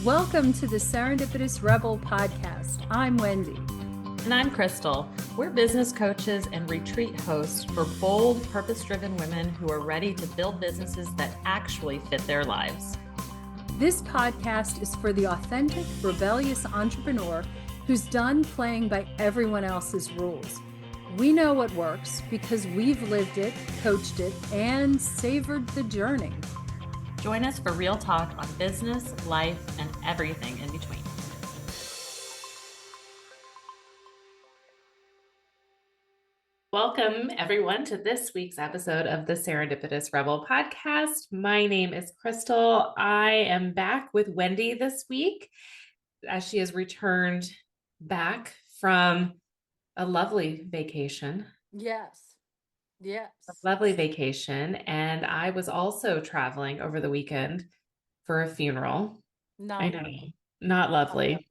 Welcome to the Serendipitous Rebel podcast. I'm Wendy. And I'm Krystal. We're business coaches and retreat hosts for bold, purpose-driven women who are ready to build businesses that actually fit their lives. This podcast is for the authentic, rebellious entrepreneur who's done playing by everyone else's rules. We know what works because we've lived it, coached it, and savored the journey. Join us for real talk on business, life, and everything in between. Welcome, everyone, to this week's episode of the Serendipitous Rebel podcast. My name is Krystal. I am back with Wendy this week as she has returned back from a lovely vacation. Yes. A lovely vacation. And I was also traveling over the weekend for a funeral. Not lovely,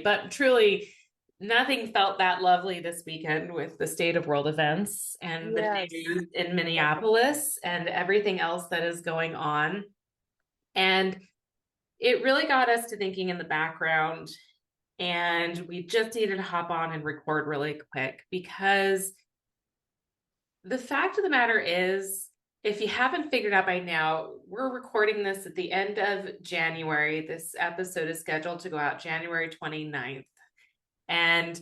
but truly nothing felt that lovely this weekend with the state of world events and the news in Minneapolis and everything else that is going on. And it really got us to thinking in the background, and we just needed to hop on and record really quick because the fact of the matter is, if you haven't figured out by now, we're recording this at the end of January. This episode is scheduled to go out January 29th. And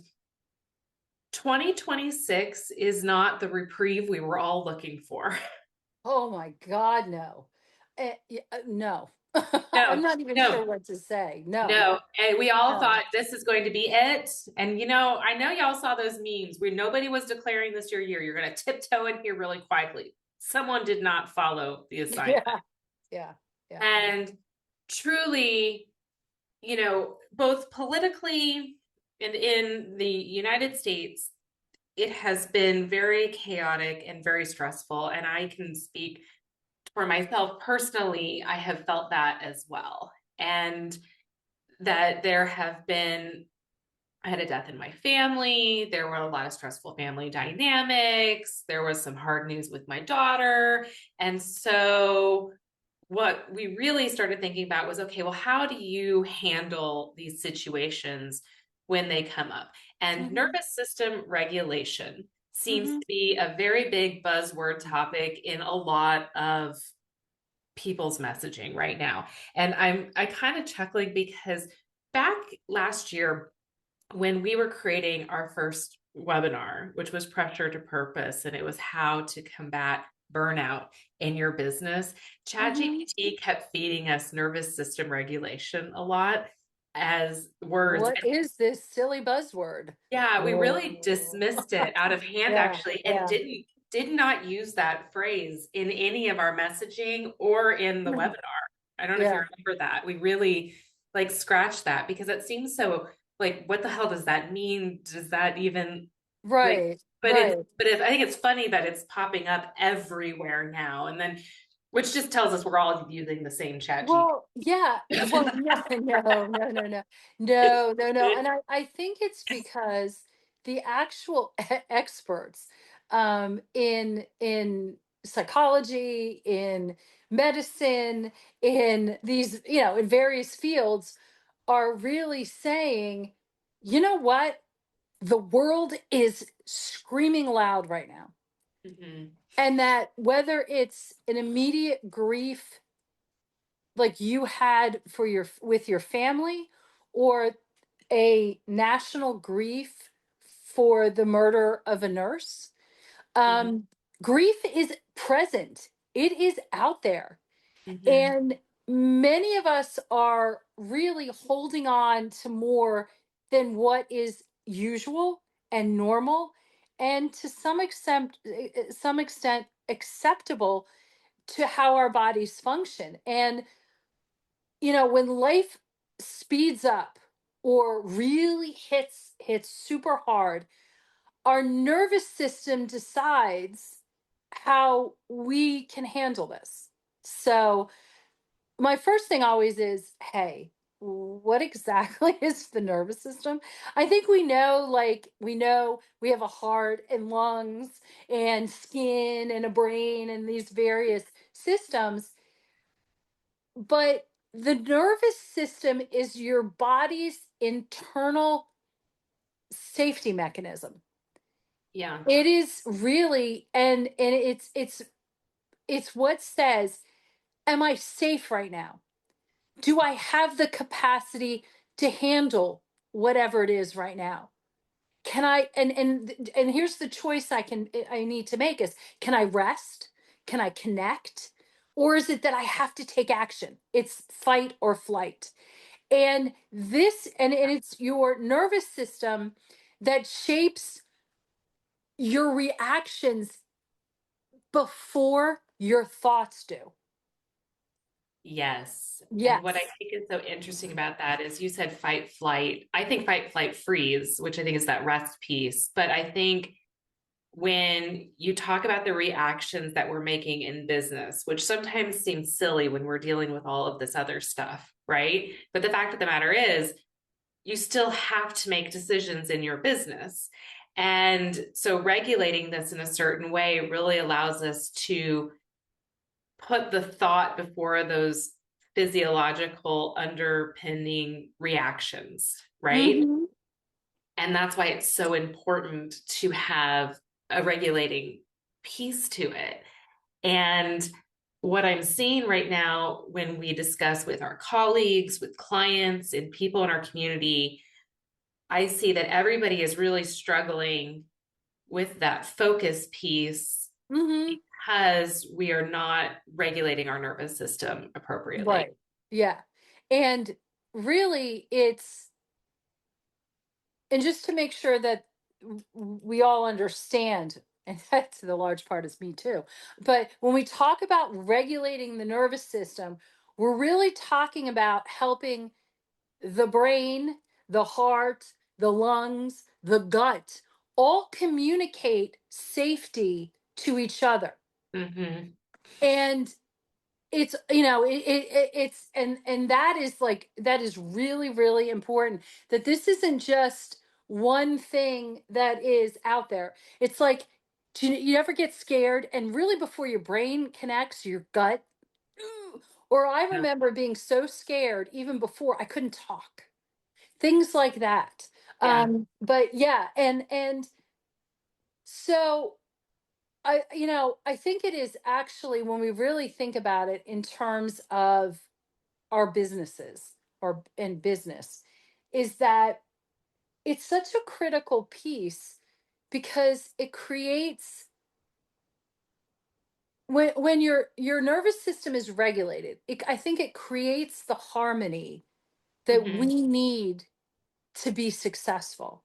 2026 is not the reprieve we were all looking for. Oh my God, no. No. I'm not even sure what to say. No. And we all thought this is going to be it. And, I know y'all saw those memes where nobody was declaring this your year. You're going to tiptoe in here really quietly. Someone did not follow the assignment. Yeah. And truly, both politically and in the United States, it has been very chaotic and very stressful. And I can speak for myself personally, I have felt that as well. And that I had a death in my family. There were a lot of stressful family dynamics. There was some hard news with my daughter. And so what we really started thinking about was, okay, well, how do you handle these situations when they come up? And nervous system regulation seems to be a very big buzzword topic in a lot of people's messaging right now. And I kind of chuckling because back last year when we were creating our first webinar, which was Pressure to Purpose, and it was how to combat burnout in your business, ChatGPT kept feeding us nervous system regulation a lot as words. What is this silly buzzword? Yeah, we really dismissed it out of hand, actually, and did not use that phrase in any of our messaging or in the webinar. I don't know if you remember that. We really scratched that because it seems so what the hell does that mean? Does that even I think it's funny that it's popping up everywhere now, and then which just tells us we're all using the same chat. Well, yeah. Well, no. And I think it's because the actual experts in psychology, in medicine, in these, in various fields are really saying, you know what? The world is screaming loud right now. And that whether it's an immediate grief like you had with your family, or a national grief for the murder of a nurse, grief is present. It is out there. And many of us are really holding on to more than what is usual and normal, and to some extent acceptable to how our bodies function. And when life speeds up or really hits super hard, our nervous system decides how we can handle this. So my first thing always is, hey, what exactly is the nervous system? I think we know we have a heart and lungs and skin and a brain and these various systems. But the nervous system is your body's internal safety mechanism. Yeah. It is really, and it's what says, am I safe right now? Do I have the capacity to handle whatever it is right now? Can I, and here's the choice I need to make is, can I rest? Can I connect? Or is it that I have to take action? It's fight or flight. And and it's your nervous system that shapes your reactions before your thoughts do. Yes. And what I Yes. think is so interesting about that is you said fight, flight. I think fight, flight, freeze, which I think is that rest piece. But I think when you talk about the reactions that we're making in business, which sometimes seems silly when we're dealing with all of this other stuff, right? But the fact of the matter is, you still have to make decisions in your business. And so regulating this in a certain way really allows us to put the thought before those physiological underpinning reactions, right? Mm-hmm. And that's why it's so important to have a regulating piece to it. And what I'm seeing right now when we discuss with our colleagues, with clients, and people in our community, I see that everybody is really struggling with that focus piece Mm-hmm. because we are not regulating our nervous system appropriately. Right. Yeah. And really, and just to make sure that we all understand, and that's the large part is me too. But when we talk about regulating the nervous system, we're really talking about helping the brain, the heart, the lungs, the gut all communicate safety to each other. Mm-hmm. And it's, it's, and that is like, that is really, really important, that this isn't just one thing that is out there. It's like, do you ever get scared and really before your brain connects, your gut, or I Yeah. remember being so scared even before I couldn't talk, things like that. Yeah. But yeah, and so I think it is actually, when we really think about it in terms of our businesses or in business, is that it's such a critical piece, because it creates, when your nervous system is regulated, I think it creates the harmony that Mm-hmm. we need to be successful.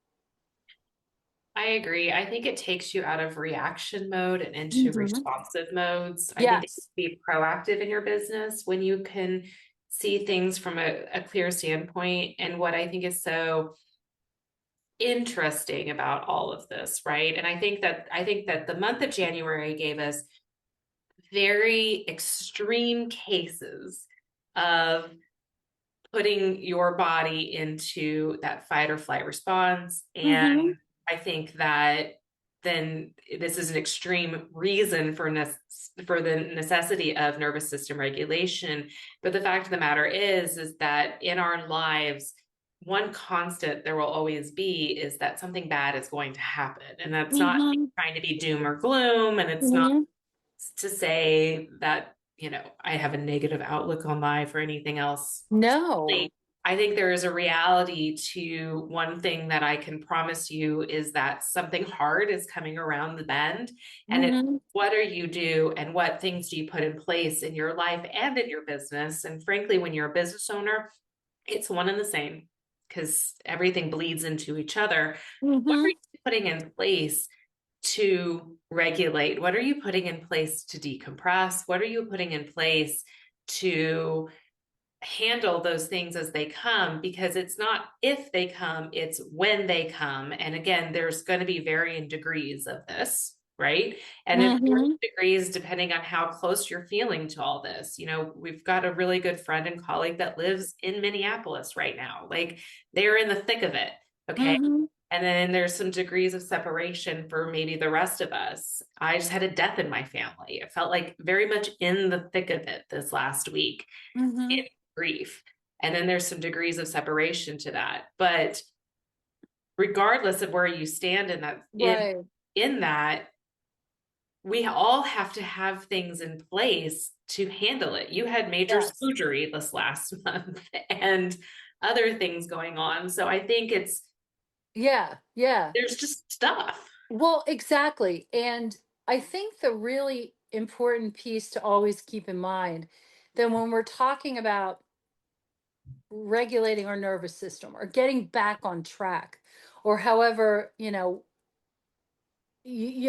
I agree. I think it takes you out of reaction mode and into Mhm. responsive modes. I think that you Yes. can be proactive in your business when you can see things from a clear standpoint. And what I think is so interesting about all of this, right? And I think that the month of January gave us very extreme cases of putting your body into that fight or flight response. And Mhm. I think that then this is an extreme reason for the necessity of nervous system regulation. But the fact of the matter is that in our lives, one constant there will always be is that something bad is going to happen. And that's not Mhm. trying to be doom or gloom. And it's not Mhm. to say that, I have a negative outlook on life or anything else. No. I think there is a reality to one thing that I can promise you is that something hard is coming around the bend. And it's Mhm. what do you do and what things do you put in place in your life and in your business? And frankly, when you're a business owner, it's one and the same because everything bleeds into each other. What are Mhm. you putting in place to regulate? What are you putting in place to decompress? What are you putting in place to handle those things as they come? Because it's not if they come, it's when they come. And again, there's going to be varying degrees of this, right? And in Mhm. degrees, depending on how close you're feeling to all this. We've got a really good friend and colleague that lives in Minneapolis right now. Like they're in the thick of it. Okay. Mhm. And then there's some degrees of separation for maybe the rest of us. I just had a death in my family. It felt like very much in the thick of it this last week. Mhm. grief. And then there's some degrees of separation to that. But regardless of where you stand in that, Right. in that, we all have to have things in place to handle it. You had major Yes. surgery this last month and other things going on. So I think Yeah. Yeah. there's just stuff. Well, exactly. And I think the really important piece to always keep in mind that when we're talking about regulating our nervous system or getting back on track, or however,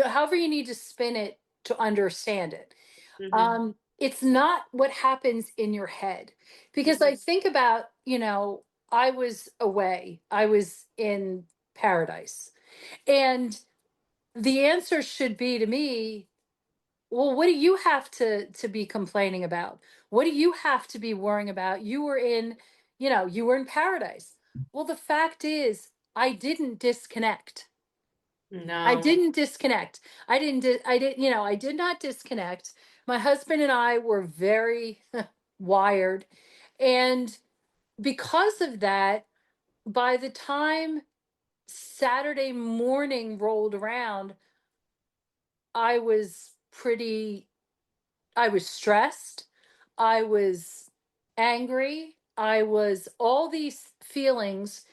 however you need to spin it to understand it. Mm-hmm. It's not what happens in your head. Because I think about, I was away, I was in paradise. And the answer should be to me, well, what do you have to be complaining about? What do you have to be worrying about? You were in paradise. Well, the fact is, I didn't disconnect. I No. didn't disconnect. I did not disconnect. My husband and I were very wired. And because of that, by the time Saturday morning rolled around, I was pretty, I was stressed. I was angry. I was all these feelings.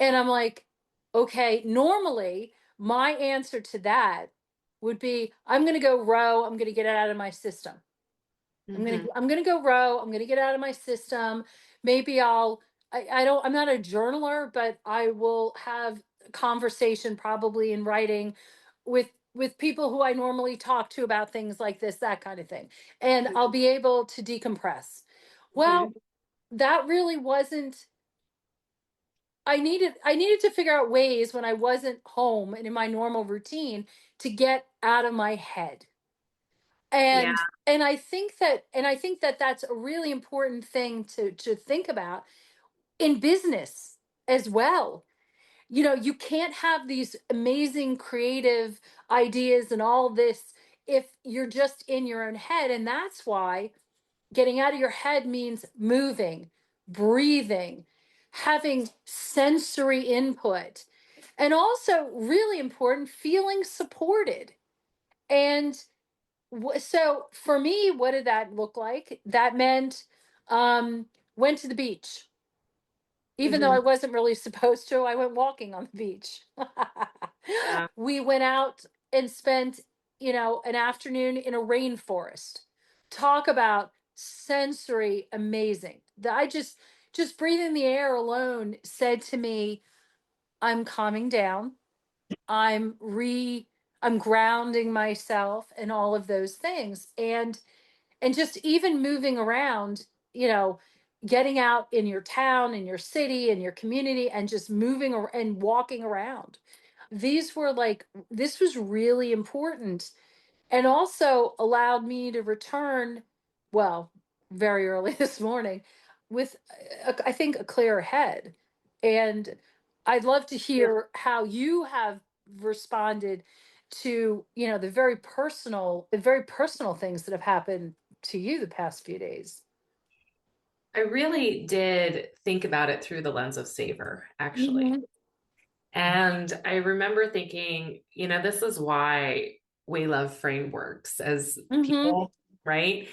And I'm like, okay, normally my answer to that would be, I'm going to go row. I'm going to get it out of my system. Mm-hmm. I'm gonna go row. I'm gonna get out of my system. Maybe I don't, I'm not a journaler, but I will have a conversation probably in writing with people who I normally talk to about things like this, that kind of thing. And I'll be able to decompress. Mm-hmm. Well, that really wasn't, I needed to figure out ways when I wasn't home and in my normal routine to get out of my head. Yeah. And I think that that's a really important thing to think about in business as well. You can't have these amazing creative ideas and all this if you're just in your own head. And that's why getting out of your head means moving, breathing, having sensory input, and also really important, feeling supported. And so for me, what did that look like? That meant went to the beach. Even though Mm-hmm. I wasn't really supposed to, I went walking on the beach. Yeah. We went out and spent, an afternoon in a rainforest. Talk about sensory amazing. I just breathing the air alone said to me, I'm calming down. I'm re I'm grounding myself and all of those things. And just even moving around, you know, getting out in your town, in your city, in your community, and just and walking around. This was really important, and also allowed me to return, well, very early this morning with, I think, a clearer head. And I'd love to hear how you have responded to, the very personal things that have happened to you the past few days. I really did think about it through the lens of savor, actually. Hmm. And I remember thinking, this is why we love frameworks as Hmm. people, right?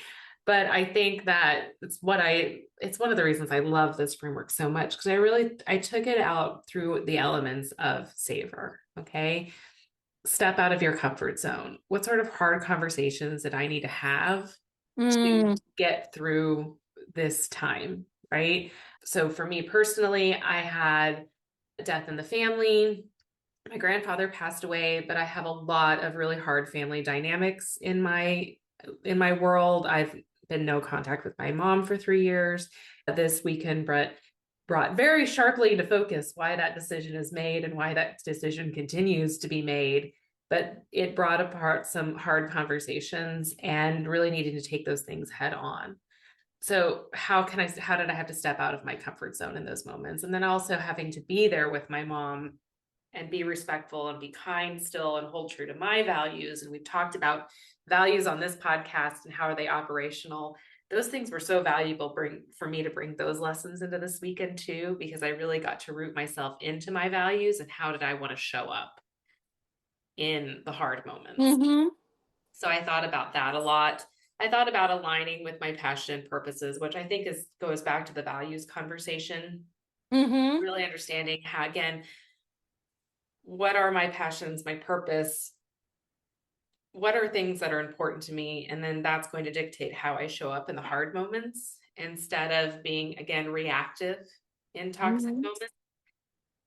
But I think that it's one of the reasons I love this framework so much because I took it out through the elements of savor. Okay. Step out of your comfort zone. What sort of hard conversations that I need to have to Mm. get through this time, right? So for me personally, I had a death in the family. My grandfather passed away, but I have a lot of really hard family dynamics in my world. I've been no contact with my mom for 3 years. This weekend brought very sharply into focus why that decision is made and why that decision continues to be made. But it brought apart some hard conversations and really needing to take those things head on. So how did I have to step out of my comfort zone in those moments? And then also having to be there with my mom and be respectful and be kind still and hold true to my values. And we've talked about values on this podcast and how are they operational. those things were so valuable for me to bring those lessons into this weekend too, because I really got to root myself into my values and how did I want to show up in the hard moments. Mm-hmm. So I thought about that a lot. I thought about aligning with my passion and purposes, which I think goes back to the values conversation. Mm-hmm. Really understanding how, again, what are my passions, my purpose, what are things that are important to me, and then that's going to dictate how I show up in the hard moments instead of being, again, reactive in toxic Mm-hmm. moments.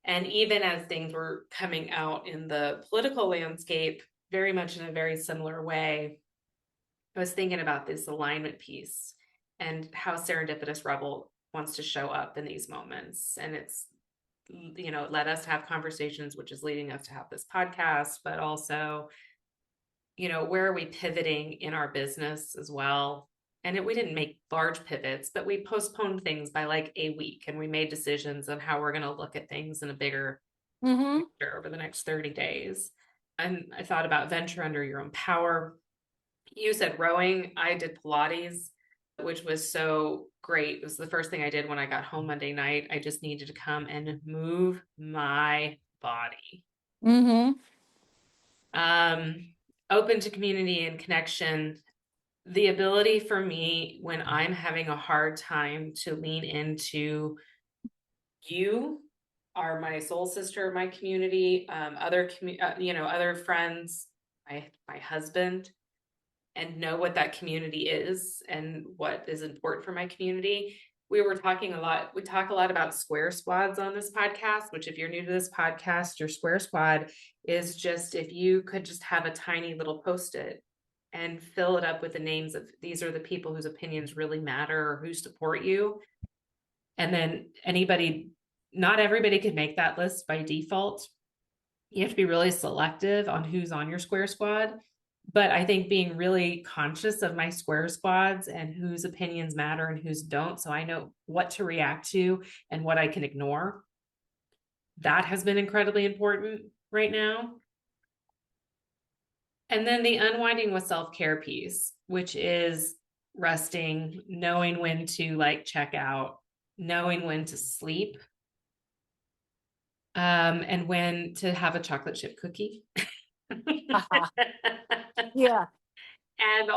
And even as things were coming out in the political landscape, very much in a very similar way, I was thinking about this alignment piece and how Serendipitous Rebel wants to show up in these moments. And it's, it led us to have conversations, which is leading us to have this podcast, but also, where are we pivoting in our business as well? And we didn't make large pivots, but we postponed things by like a week, and we made decisions on how we're going to look at things in a bigger Mm-hmm. picture over the next 30 days. And I thought about venture under your own power. You said rowing. I did Pilates, which was so great. It was the first thing I did when I got home Monday night. I just needed to come and move my body. Mm-hmm. Open to community and connection. The ability for me when I'm having a hard time to lean into, you are my soul sister, my community, other friends, my husband, and know what that community is and what is important for my community. We talk a lot about square squads on this podcast, which if you're new to this podcast, your square squad is just, if you could just have a tiny little post-it and fill it up with the names of, these are the people whose opinions really matter or who support you. And then not everybody could make that list by default. You have to be really selective on who's on your square squad. But I think being really conscious of my square squads and whose opinions matter and whose don't, so I know what to react to and what I can ignore, that has been incredibly important right now. And then the unwinding with self-care piece, which is resting, knowing when to like check out, knowing when to sleep, and when to have a chocolate chip cookie. Uh-huh. Yeah. And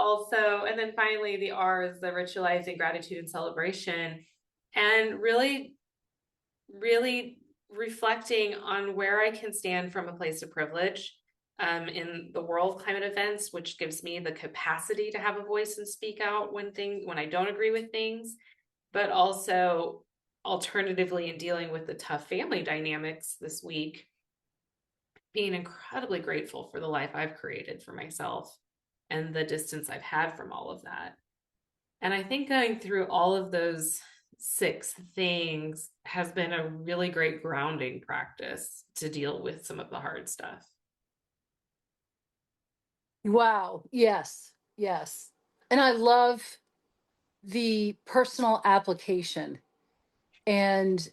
then finally, the R is the ritualizing gratitude and celebration, and really, really reflecting on where I can stand from a place of privilege in the world climate events, which gives me the capacity to have a voice and speak out when I don't agree with things, but also alternatively in dealing with the tough family dynamics this week, being incredibly grateful for the life I've created for myself and the distance I've had from all of that. And I think going through all of those 6 things has been a really great grounding practice to deal with some of the hard stuff. Wow. Yes. Yes. And I love the personal application. And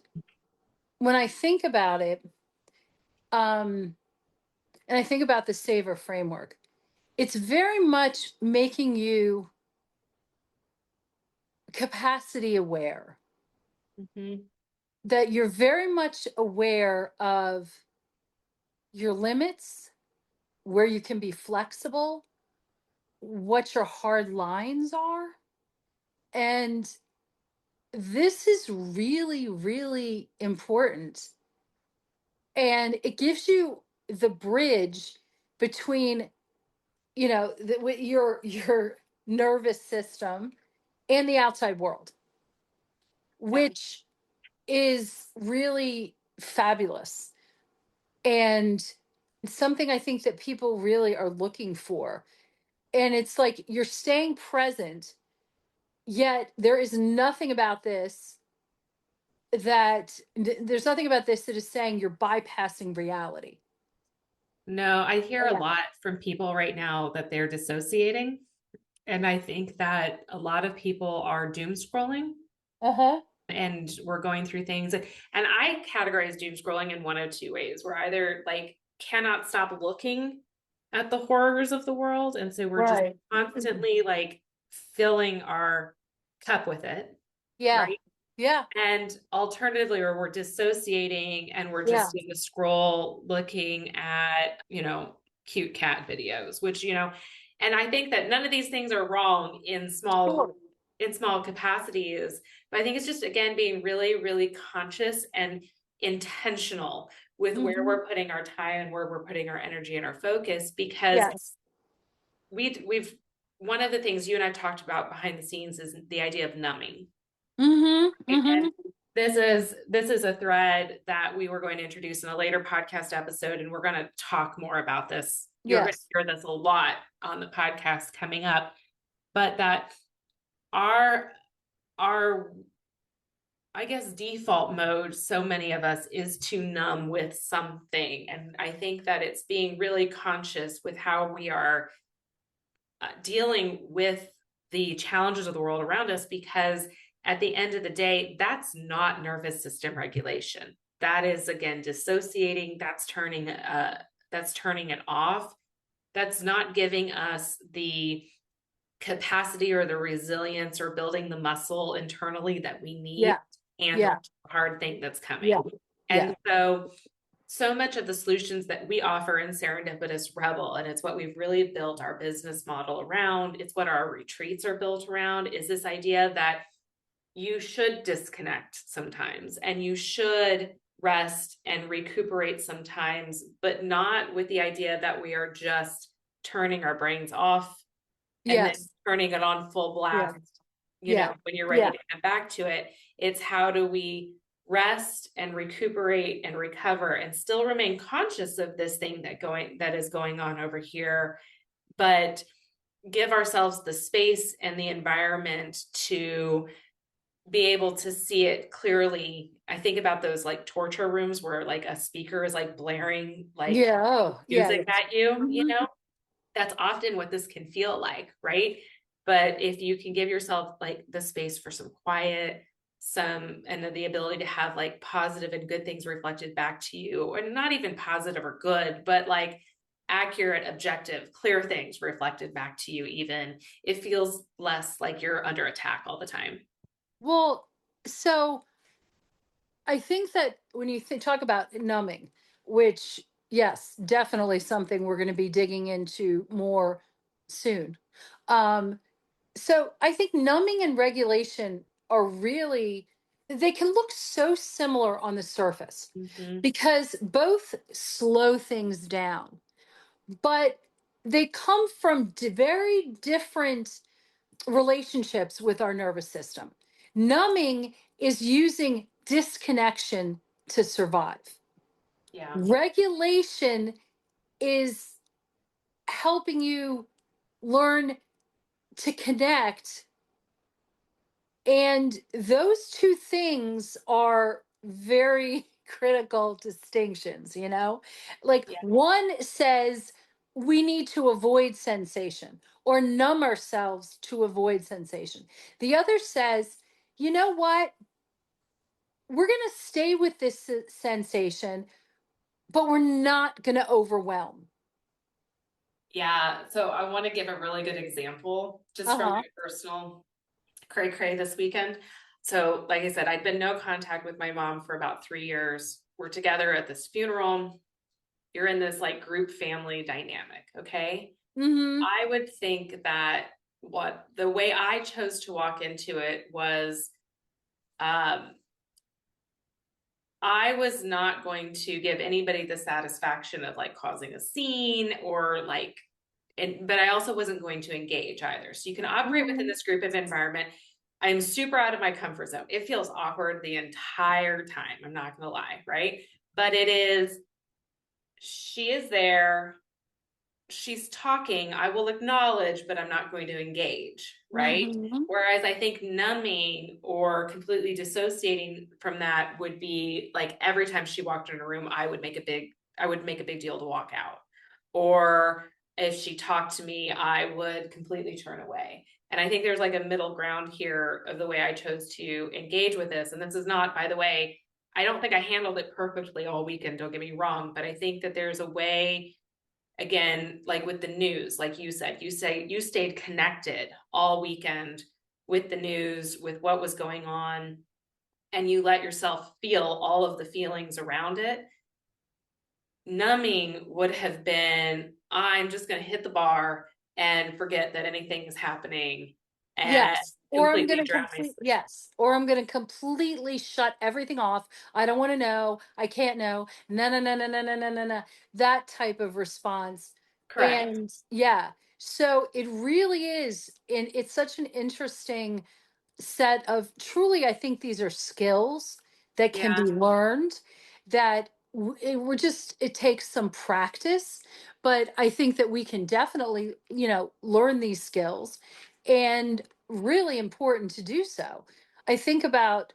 when I think about it, and I think about the SAVOUR framework, it's very much making you capacity aware, Mm-hmm. that you're very much aware of your limits, where you can be flexible, what your hard lines are. And this is really, really important. And it gives you the bridge between, your nervous system and the outside world, Yeah. which is really fabulous and something I think that people really are looking for. And it's like you're staying present, yet there's nothing about this that is saying you're bypassing reality. No, I hear a Yeah. lot from people right now that they're dissociating. And I think that a lot of people are doom scrolling, Uh-huh. and we're going through things. And I categorize doom scrolling in one of two ways. We're either like cannot stop looking at the horrors of the world. And so we're just Right. constantly like filling our cup with it, Yeah. right? Yeah. And alternatively, or we're dissociating and we're Yeah. just in the scroll looking at, cute cat videos, which, and I think that none of these things are wrong Sure. in small capacities, but I think it's just, again, being really, really conscious and intentional with where Hmm. we're putting our time and where we're putting our energy and our focus, because Yes. we've one of the things you and I talked about behind the scenes is the idea of numbing. Hmm. And Hmm. this is a thread that we were going to introduce in a later podcast episode, and we're going to talk more about this. You're going to Yes. hear this a lot on the podcast coming up, but that our I guess default mode, so many of us, is to numb with something. And I think that it's being really conscious with how we are dealing with the challenges of the world around us, because at the end of the day, that's not nervous system regulation. That is, again, dissociating. That's turning it off. That's not giving us the capacity or the resilience or building the muscle internally that we need Yeah. to handle Yeah. the hard thing that's coming. Yeah. Yeah. And so much of the solutions that we offer in Serendipitous Rebel, and it's what we've really built our business model around, it's what our retreats are built around, is this idea that you should disconnect sometimes and you should rest and recuperate sometimes, but not with the idea that we are just turning our brains off and then Yes. turning it on full Yeah. blast, Yeah. when you're ready Yeah. to come back to it. It's how do we rest and recuperate and recover and still remain conscious of this thing that is going on over here, but give ourselves the space and the environment to be able to see it clearly. I think about those like torture rooms where like a speaker is like blaring like Yeah. Oh, yeah. music Yeah. at you, Hmm. that's often what this can feel like, right? But if you can give yourself like the space for some quiet, and the ability to have like positive and good things reflected back to you, or not even positive or good, but like accurate, objective, clear things reflected back to you, even, it feels less like you're under attack all the time. Well, so I think that when you talk about numbing, which, yes, definitely something we're going to be digging into more soon. Um, so I think numbing and regulation are really, they can look so similar on the surface Mm-hmm. because both slow things down, but they come from very different relationships with our nervous system. Numbing is using disconnection to survive. Yeah. Regulation is helping you learn to connect. And those two things are very critical distinctions, Like Yeah. one says we need to avoid sensation or numb ourselves to avoid sensation. The other says, you know what? We're going to stay with this sensation, but we're not going to overwhelm. Yeah. So I want to give a really good example just Uh from huh. my personal cray this weekend. So, like I said, I'd been no contact with my mom for about 3 years. We're together at this funeral. You're in this like group family dynamic. Okay. Mm hmm. I would think that what the way I chose to walk into it was, um, I was not going to give anybody the satisfaction of like causing a scene or like, but I also wasn't going to engage either. So you can operate within Mm this group of environment. I'm super out of my comfort zone. It feels awkward the entire time. I'm not going to lie, right? But she is there. She's talking. I will acknowledge, but I'm not going to engage, hmm. right? Mm hmm. Whereas I think numbing or completely dissociating from that would be like every time she walked in a room, I would make a big deal to walk out. Or if she talked to me, I would completely turn away. And I think there's like a middle ground here of the way I chose to engage with this. And this is not, by the way, I don't think I handled it perfectly all weekend, don't get me wrong, but I think that there's a way, again, like with the news, like you said, you stayed connected all weekend with the news, with what was going on, and you let yourself feel all of the feelings around it. Numbing would have been, I'm just going to hit the bar and forget that anything is happening and Yes. Or I'm completely going to drown my complete, sleep. yes. Or I'm going to completely shut everything off. I don't want to know. I can't know. No, no, no, no, no, no, no, no, no. That type of response. Correct. And yeah, so it really is, and it's such an interesting set of, truly, I think these are skills that can be Yeah. learned, that we're just, it takes some practice, but I think that we can definitely, learn these skills, and really important to do so. I think about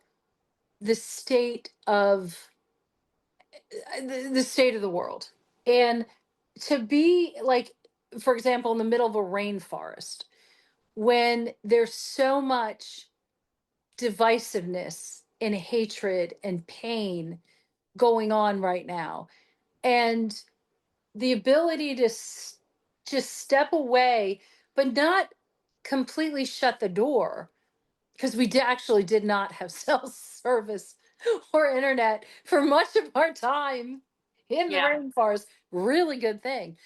the state of the state of the world, and to be like, for example, in the middle of a rainforest, when there's so much divisiveness and hatred and pain going on right now. And the ability to just step away, but not completely shut the door, because we actually did not have cell service or internet for much of our time in the Yeah. rainforest. Really good thing.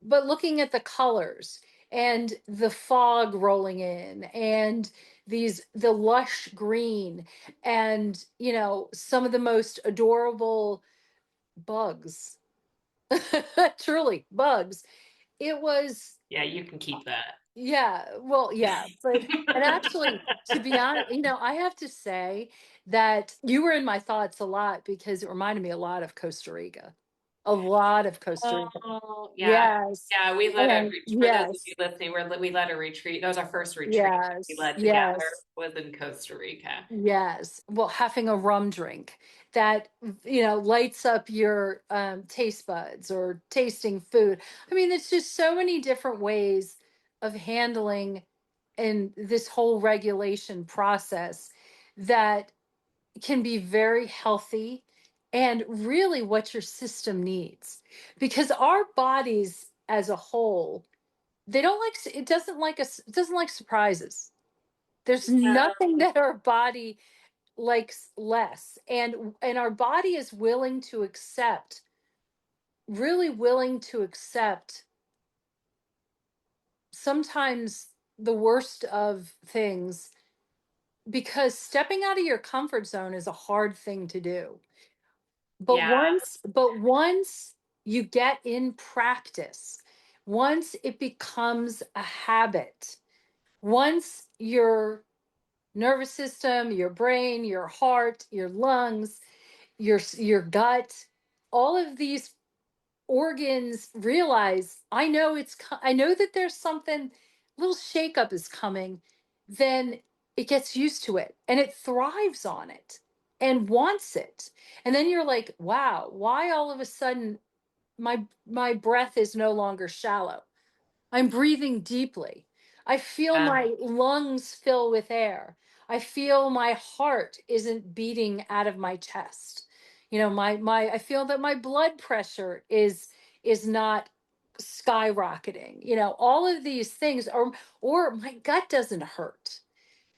But looking at the colors and the fog rolling in, and the lush green, and some of the most adorable bugs, truly bugs, it was, Yeah, you can keep that. yeah, well, yeah, but, and actually, to be honest, I have to say that you were in my thoughts a lot, because it reminded me a lot of Costa Rica, a lot of Costa Rica. Oh, yeah. Yes. Yeah, we led a, And for those of you yes, listening, we led a retreat. That was our first retreat we yes, led together, yes, was in Costa Rica. yes. Well, having a rum drink that, lights up your taste buds, or tasting food. I mean, there's just so many different ways of handling in this whole regulation process that can be very healthy, and really what your system needs. Because our bodies as a whole, they don't like, it doesn't like us, it doesn't like surprises. There's nothing that our body likes less, and our body is willing to accept, really willing to accept, sometimes the worst of things, because stepping out of your comfort zone is a hard thing to do. But Yeah, once you get in practice, once it becomes a habit, once your nervous system, your brain, your heart, your lungs, your gut, all of these organs realize, I know that there's something, little shakeup is coming, then it gets used to it, and it thrives on it and wants it. And then you're like, wow, why all of a sudden my breath is no longer shallow? I'm breathing deeply. I feel yeah, my lungs fill with air. I feel my heart isn't beating out of my chest. My I feel that my blood pressure is not skyrocketing. All of these things, or my gut doesn't hurt.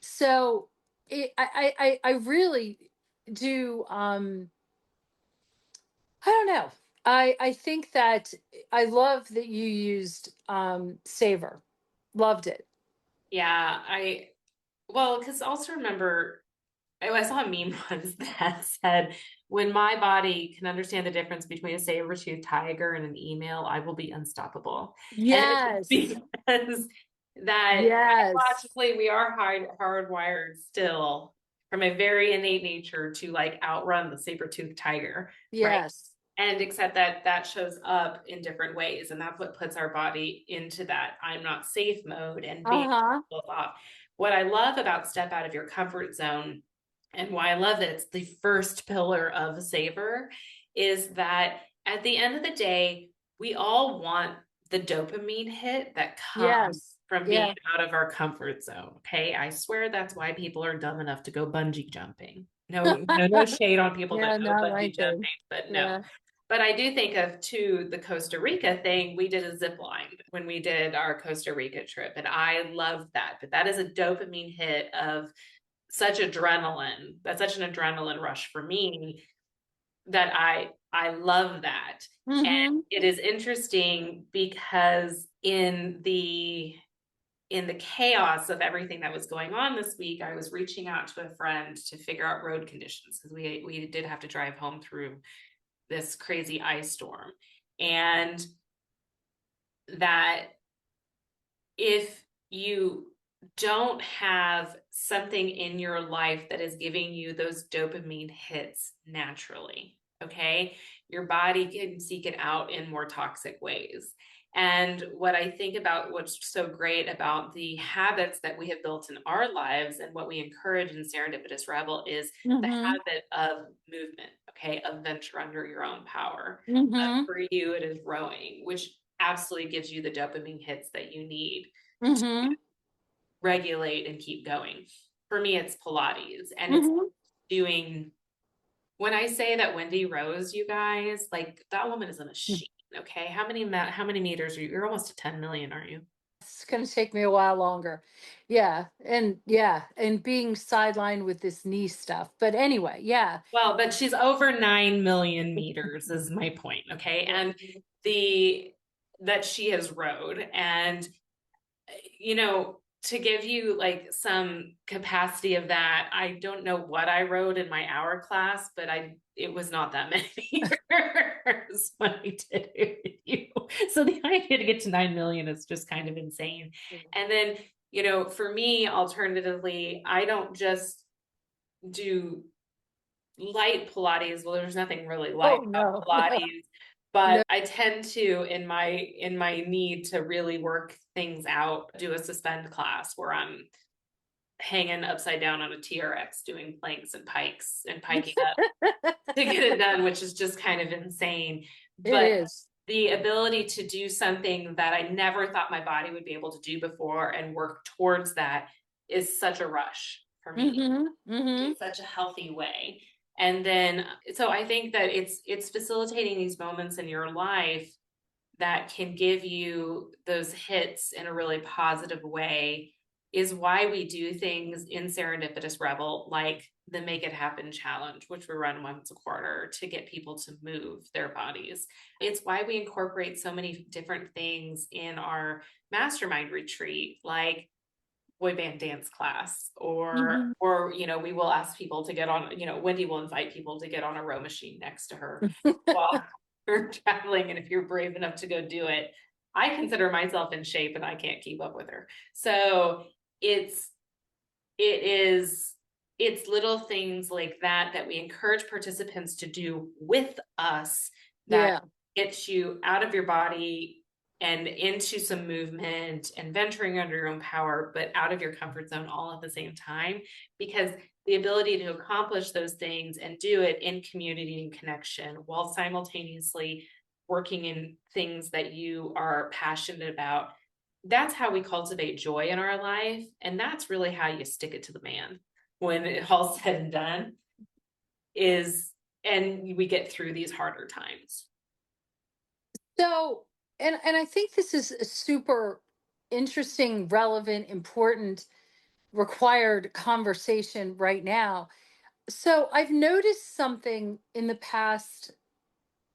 So I really do, I don't know. I think that I love that you used savor. Loved it. yeah. Well, because also remember, I saw a meme once that said, when my body can understand the difference between a saber-toothed tiger and an email, I will be unstoppable. And it's Yes. because that Yes. biologically we are hardwired still from a very innate nature to like outrun the saber-toothed tiger, right? Yes. And except that that shows up in different ways, and that's what puts our body into that I'm not safe mode and being Uh-huh. off. What I love about step out of your comfort zone, and why I love that it's the first pillar of SAVOUR, is that at the end of the day, we all want the dopamine hit that comes Yes. from being Yeah. out of our comfort zone. Okay. I swear that's why people are dumb enough to go bungee jumping. No, no, no shade on people that Yeah, go not my bungee thing. jumping, but no. Yeah. But I do think of too the Costa Rica thing. We did a zip line when we did our Costa Rica trip, and I loved that. But that is a dopamine hit of such adrenaline. That's such an adrenaline rush for me that I love that. And Mm-hmm. it is interesting because in the chaos of everything that was going on this week, I was reaching out to a friend to figure out road conditions because we did have to drive home through this crazy ice storm. And that if you don't have something in your life that is giving you those dopamine hits naturally, okay, your body can seek it out in more toxic ways. And what I think about what's so great about the habits that we have built in our lives and what we encourage in Serendipitous Rebel is the Mm-hmm. habit of movement, okay, of venture under your own power. Mm-hmm. For you, it is rowing, which absolutely gives you the dopamine hits that you need to Mm-hmm. regulate and keep going. For me, it's Pilates, and it's Mm-hmm. doing, when I say that Wendy rows, you guys, like that woman is a machine. Okay. How many meters are you? You're almost to 10 million, aren't you? It's going to take me a while longer. Yeah, and being sidelined with this knee stuff. But anyway, yeah. Well, but she's over 9 million meters is my point. Okay. And the, that she has rowed, and you know, to give you like some capacity of that, I don't know what I wrote in my hour class, but it was not that many years when I did it with you. So the idea to get to 9 million is just kind of insane. And then, you know, for me, alternatively, I don't just do light Pilates. Well, there's nothing really light Oh no, about no, Pilates, but no. I tend to, in my need to really work things out, do a suspend class where I'm hanging upside down on a TRX doing planks and pikes and piking up to get it done, which is just kind of insane. It But is. the ability to do something that I never thought my body would be able to do before and work towards that is such a rush for me Mm-hmm. Mm-hmm. in such a healthy way. And then so I think that it's facilitating these moments in your life that can give you those hits in a really positive way is why we do things in Serendipitous Rebel, like the Make It Happen challenge, which we run once a quarter to get people to move their bodies. It's why we incorporate so many different things in our mastermind retreat, like boy band dance class, Mm-hmm. or you know, we will ask people to get on, you know, Wendy will invite people to get on a row machine next to her while we're traveling, and if you're brave enough to go do it, I consider myself in shape and I can't keep up with her. So it's it is it's little things like that that we encourage participants to do with us that Yeah. gets you out of your body and into some movement and venturing under your own power, but out of your comfort zone all at the same time. Because the ability to accomplish those things and do it in community and connection while simultaneously working in things that you are passionate about, that's how we cultivate joy in our life. And that's really how you stick it to the man when it all said and done is, and we get through these harder times. So, and I think this is a super interesting, relevant, important, required conversation right now. So, I've noticed something in the past,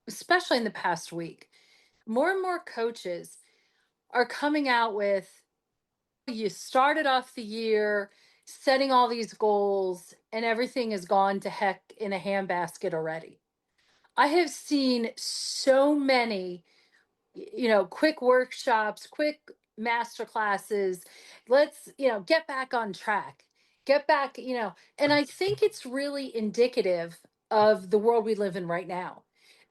especially in the past week. More and more coaches are coming out with, you started off the year setting all these goals and everything has gone to heck in a handbasket already. I have seen so many, quick workshops, quick master classes. Let's, get back on track. Get back, and I think it's really indicative of the world we live in right now.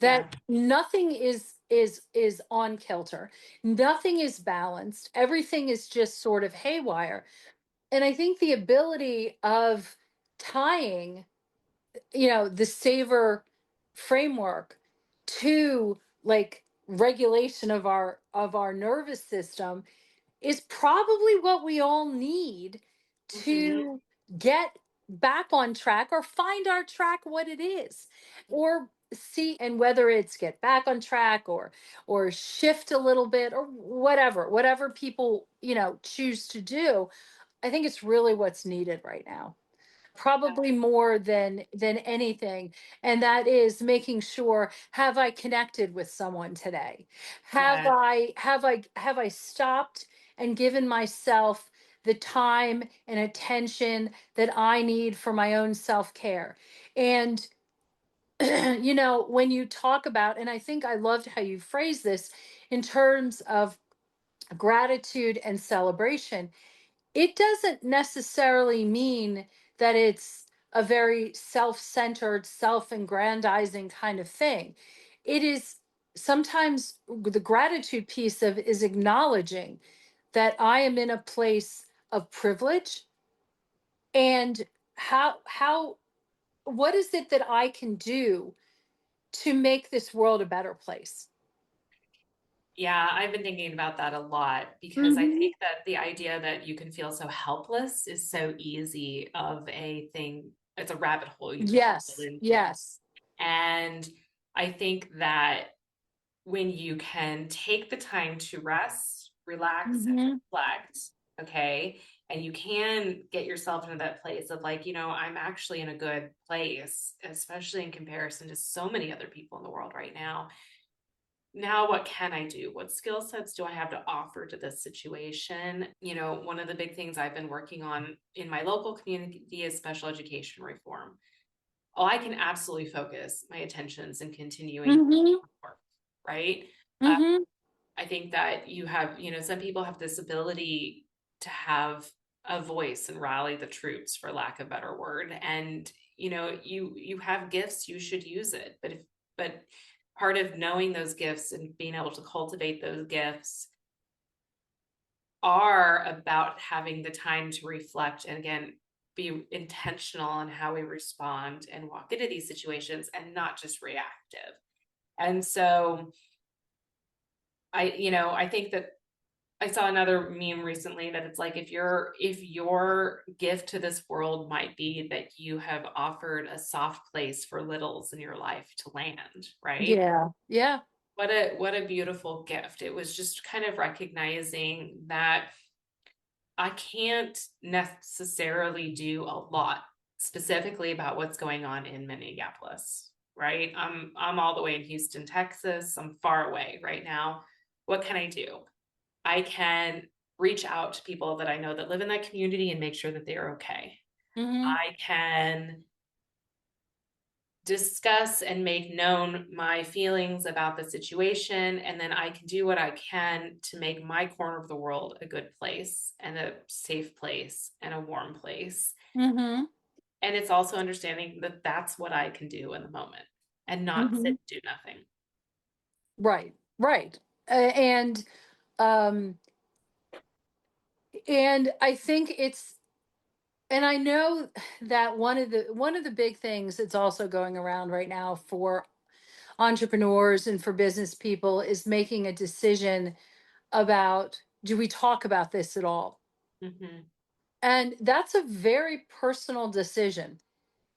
Yeah. That nothing is on kilter. Nothing is balanced. Everything is just sort of haywire. And I think the ability of tying, the SAVOUR framework to like regulation of our nervous system is probably what we all need Mm-hmm. to get back on track or find our track what it is, or see, and whether it's get back on track or shift a little bit or whatever people, choose to do, I think it's really what's needed right now, probably more than anything. And that is making sure, have I connected with someone today? have Yeah. i have i have I stopped and given myself the time and attention that I need for my own self-care? And when you talk about, and I think I loved how you phrased this in terms of gratitude and celebration, it doesn't necessarily mean that it's a very self-centered, self-aggrandizing kind of thing. It is sometimes the gratitude piece of is acknowledging that I am in a place of privilege, and how what is it that I can do to make this world a better place. Yeah, I've been thinking about that a lot because I Hmm. think that the idea that you can feel so helpless is so easy of a thing. It's a rabbit hole you can fall Yes, into. yes. And I think that when you can take the time to rest, relax, and Hmm. reflect, okay, and you can get yourself into that place of like, I'm actually in a good place, especially in comparison to so many other people in the world right now. Now, what can I do? What skill sets do I have to offer to this situation? One of the big things I've been working on in my local community is special education reform. Oh, I can absolutely focus my attentions in continuing Hmm. work, right? Uh, Hmm. I think that some people have this ability to have a voice and rally the troops, for lack of a better word. And you have gifts, you should use it. But part of knowing those gifts and being able to cultivate those gifts are about having the time to reflect and, again, be intentional on how we respond and walk into these situations and not just reactive. And so I think that I saw another meme recently that it's like, if your gift to this world might be that you have offered a soft place for littles in your life to land, right? Yeah, yeah. What a beautiful gift. It was just kind of recognizing that I can't necessarily do a lot specifically about what's going on in Minneapolis, right? I'm all the way in Houston, Texas. I'm far away right now. What can I do? I can reach out to people that I know that live in that community and make sure that they're okay. Hmm. I can discuss and make known my feelings about the situation, and then I can do what I can to make my corner of the world a good place and a safe place and a warm place. Hmm. And it's also understanding that that's what I can do in the moment and not sit Hmm. and do nothing. Right, right. And um and I think it's, and I know that one of the big things that's also going around right now for entrepreneurs and for business people is making a decision about, do we talk about this at all? Hmm. And that's a very personal decision.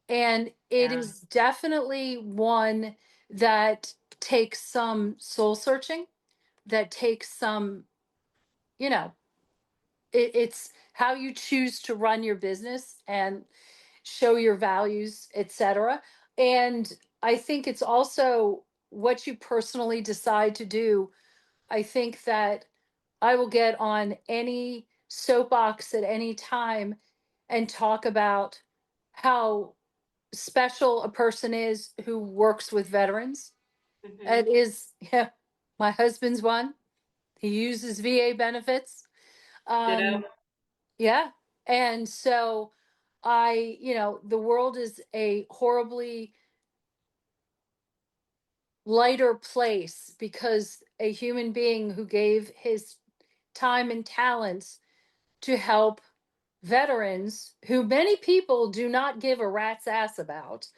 And it Yeah. is definitely one that takes some soul searching, that takes some, you know, it's how you choose to run your business and show your values, etc. And I think it's also what you personally decide to do. I think that I will get on any soapbox at any time and talk about how special a person is who works with veterans. Hmm. It is, yeah, my husband's one. He uses VA benefits. Ditto. Um, yeah. And so the world is a horribly lighter place because a human being who gave his time and talents to help veterans, who many people do not give a rat's ass about,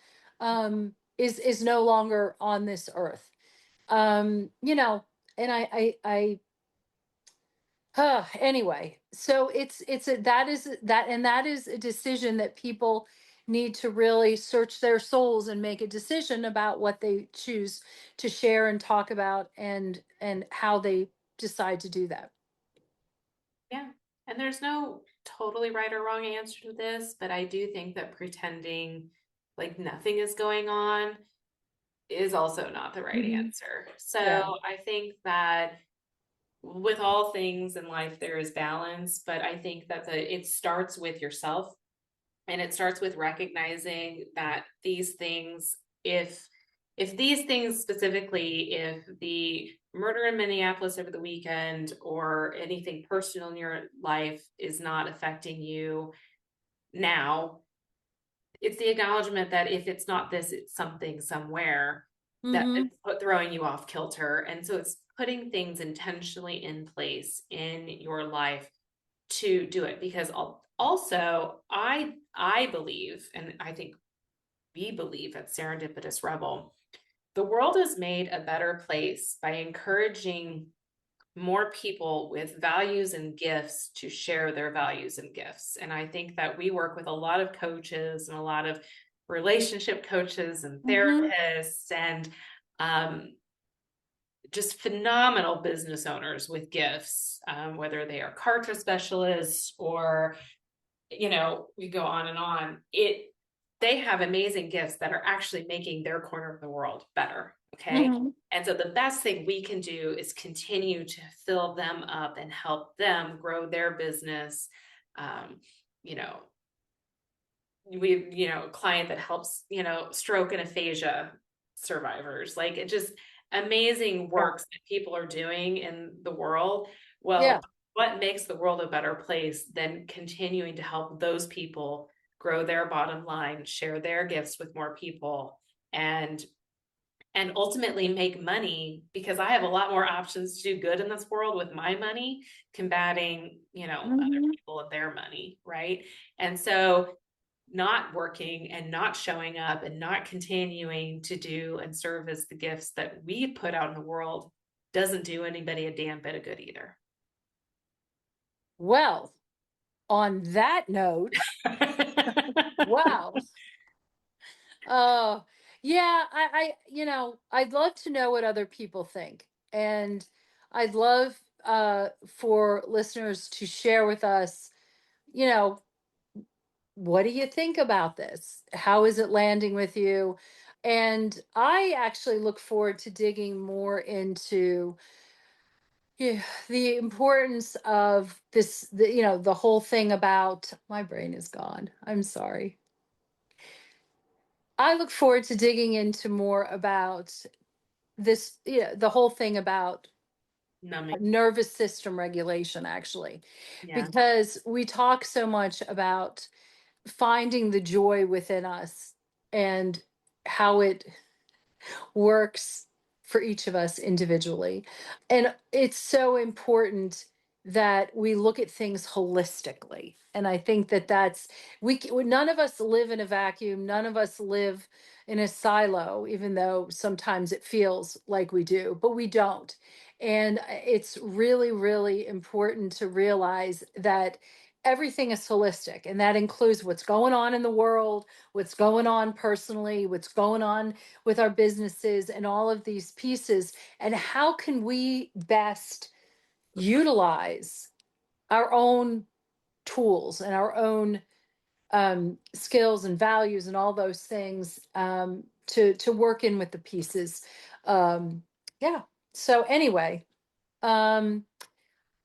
is no longer on this earth. You know, and anyway, so it's a that is that and that is a decision that people need to really search their souls and make a decision about what they choose to share and talk about, and how they decide to do that. Yeah. And there's no totally right or wrong answer to this, but I do think that pretending like nothing is going on is also not the right Mhm. answer. So Yeah. I think that with all things in life, there is balance, but I think that it starts with yourself, and it starts with recognizing that these things, if these things specifically, if the murder in Minneapolis over the weekend or anything personal in your life is not affecting you now, it's the acknowledgement that if it's not this, it's something somewhere that Hmm. it's throwing you off kilter. And so it's putting things intentionally in place in your life to do it. Because also I believe, and I think we believe at Serendipitous Rebel, the world is made a better place by encouraging more people with values and gifts to share their values and gifts. And I think that we work with a lot of coaches and a lot of relationship coaches and Hmm. therapists and um, just phenomenal business owners with gifts, whether they are culture specialists or, we go on and on. They have amazing gifts that are actually making their corner of the world better. Okay. Hmm. And so the best thing we can do is continue to fill them up and help them grow their business. Um, you know, a client that helps, stroke and aphasia survivors. Like, it just amazing Yeah. works that people are doing in the world. Yeah. Well, what makes the world a better place than continuing to help those people grow their bottom line, share their gifts with more people, and ultimately make money, because I have a lot more options to do good in this world with my money, combating, other Hmm. people and their money, right? And so not working and not showing up and not continuing to do and serve as the gifts that we put out in the world doesn't do anybody a damn bit of good either. Well, on that note, wow. Oh, yeah, I'd love to know what other people think. And I'd love for listeners to share with us, you know, what do you think about this? How is it landing with you? And I actually look forward to digging more into, yeah, the importance of this, the whole thing about my brain is gone. I'm sorry. I look forward to digging into more about this, the whole thing about Numbing. nervous system regulation, actually, Yeah. because we talk so much about finding the joy within us and how it works for each of us individually. And it's so important that we look at things holistically. And I think that none of us live in a vacuum. None of us live in a silo, even though sometimes it feels like we do, but we don't. And it's really, really important to realize that everything is holistic, and that includes what's going on in the world, what's going on personally, what's going on with our businesses, and all of these pieces. And how can we best utilize our own tools and our own skills and values and all those things, to work in with the pieces. Yeah. So anyway, um,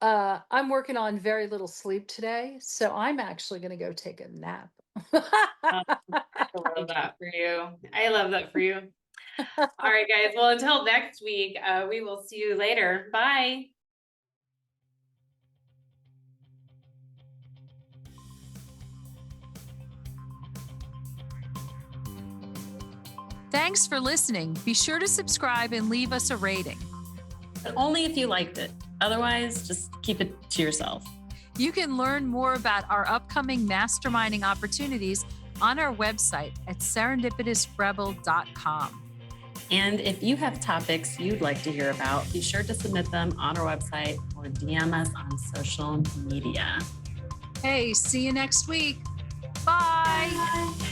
I'm working on very little sleep today, so I'm actually going to go take a nap. I love that for you. I love that for you. All right, guys. Well, until next week, we will see you later. Bye. Thanks for listening. Be sure to subscribe and leave us a rating. But only if you liked it. Otherwise, just keep it to yourself. You can learn more about our upcoming masterminding opportunities on our website at serendipitousrebel.com. And if you have topics you'd like to hear about, be sure to submit them on our website or DM us on social media. Hey, see you next week. Bye. Bye.